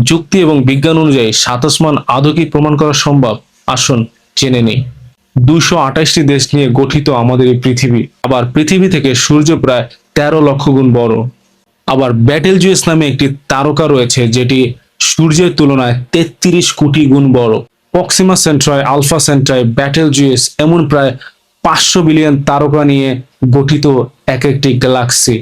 যুক্তি এবং বিজ্ঞান অনুযায়ী 7 আসমান আদৌ কি প্রমাণ করা সম্ভব? আসুন জেনে নেই। 228টি দেশ নিয়ে গঠিত আমাদের এই পৃথিবী। আবার পৃথিবী থেকে সূর্য প্রায় 13 লক্ষ গুণ বড়। আবার ব্যাটেল জুয়েস নামে একটি তারকা রয়েছে যেটি সূর্যের তুলনায় 33 কোটি গুণ বড়। Proxima Centauri, Alpha Centauri, Betelgeuse এমন প্রায় 500 বিলিয়ন তারকা নিয়ে গঠিত এক একটি গ্যালাক্সি।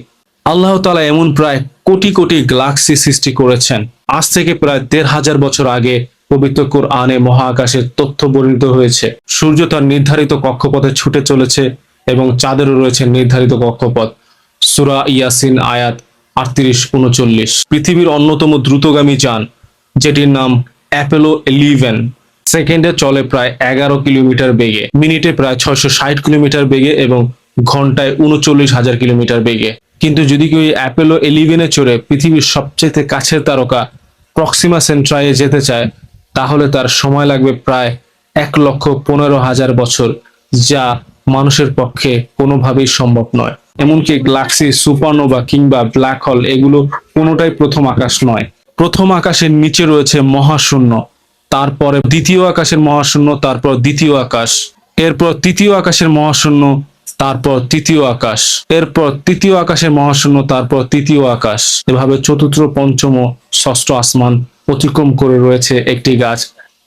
আল্লাহ তাআলা এমন প্রায় কোটি কোটি গ্যালাক্সি সৃষ্টি করেছেন। আজ থেকে প্রায় 1500 বছর আগে পবিত্র কোরআনে মহাকাশের তথ্য বর্ণিত হয়েছে। সূর্য তার নির্ধারিত কক্ষপথে ছুটে চলেছে এবং চাঁদেরও রয়েছে নির্ধারিত কক্ষপথ। সূরা ইয়াসিন আয়াত 38-39। পৃথিবীর অন্যতম দ্রুতগামী যান যেটির নাম অ্যাপোলো 11 সেকেন্ডে চলে প্রায় 11 কিলোমিটার বেগে, মিনিটে প্রায় 660 কিলোমিটার বেগে এবং ঘন্টায় 39,000 কিলোমিটার বেগে। কিন্তু যদি কেউ অ্যাপোলো 11-এ চড়ে পৃথিবীর সবচেয়ে কাছের তারকা প্রক্সিমা সেন্ট্রাইয়ে যেতে চায় তাহলে তার সময় লাগবে প্রায় 1,15,000 বছর, যা মানুষের পক্ষে কোনোভাবেই সম্ভব নয়। এমনকি গ্যালাক্সি, সুপারনোভা কিংবা ব্ল্যাক হোল এগুলো কোনোটাই প্রথম আকাশ নয়। প্রথম আকাশের নিচে রয়েছে মহাশূন্য, তারপরে দ্বিতীয় আকাশের মহাশূন্য, তারপর দ্বিতীয় আকাশ, এরপর তৃতীয় আকাশের মহাশূন্য, তারপর তৃতীয় আকাশ, এরপর তৃতীয় আকাশের মহাশূন্য, তারপর তৃতীয় আকাশ। এভাবে চতুর্থ, পঞ্চম ও ষষ্ঠ আসমান অতিক্রম করে রয়েছে একটি গাছ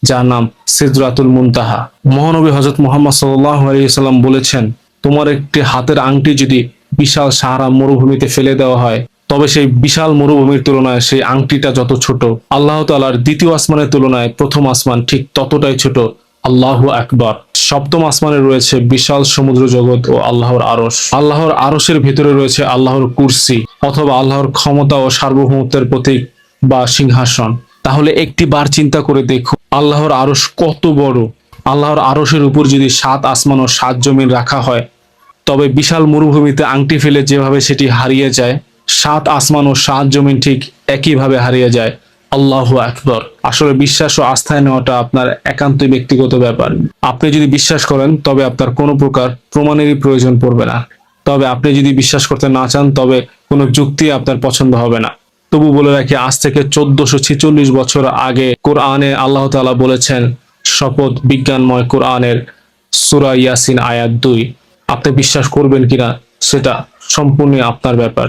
যার নাম সিদরাতুল মুনতাহা। মহানবী হযরত মুহাম্মদ সাল্লাল্লাহু আলাইহি সাল্লাম বলেছেন, তোমার একটি হাতের আংটি যদি বিশাল সাহারা মরুভূমিতে ফেলে দেওয়া হয় তবে সেই বিশাল মরুভূমির তুলনায় সেই আংটিটা যত ছোট, আল্লাহ তাআলার দ্বিতীয় আসমানের তুলনায় প্রথম আসমান ঠিক ততটাই ছোট। আল্লাহু আকবার। সপ্তম আসমানে রয়েছে বিশাল সমুদ্র জগৎ ও আল্লাহর আরশ। আল্লাহর আরশের ভিতরে রয়েছে আল্লাহর কুরসি অথবা আল্লাহর ক্ষমতা ও সার্বভৌমত্বের প্রতীক বা সিংহাসন। তাহলে একটি বার চিন্তা করে দেখুন আল্লাহর আরশ কত বড়। আল্লাহর আরশের উপর যদি 7 আসমান ও 7 জমিন রাখা হয় তবে বিশাল মরুভূমিতে আংটি ফেলে যেভাবে সেটি হারিয়ে যায়, 7 আসমান ও 7 জমিন ঠিক একইভাবে হারিয়ে যায়। আল্লাহু আকবার। আসলে বিশ্বাস ও আস্থায় নেওয়াটা আপনার একান্তই ব্যক্তিগত ব্যাপার। আপনি যদি বিশ্বাস করেন তবে আপনার কোনো প্রকার প্রমাণেরই প্রয়োজন পড়বে না। তবে আপনি যদি বিশ্বাস করতে না চান তবে কোনো যুক্তি আপনার পছন্দ হবে না। তবু বলে রাখি, আজ থেকে 1446 বছর আগে কোরআনে আল্লাহ তাআলা বলেছেন, শপথ বিজ্ঞানময় কোরআনের সূরা ইয়াসিন আয়াত 2। আপনি বিশ্বাস করবেন কিনা সেটা সম্পূর্ণ আপনার ব্যাপার।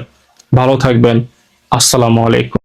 ভালো থাকবেন। আসসালামু আলাইকুম।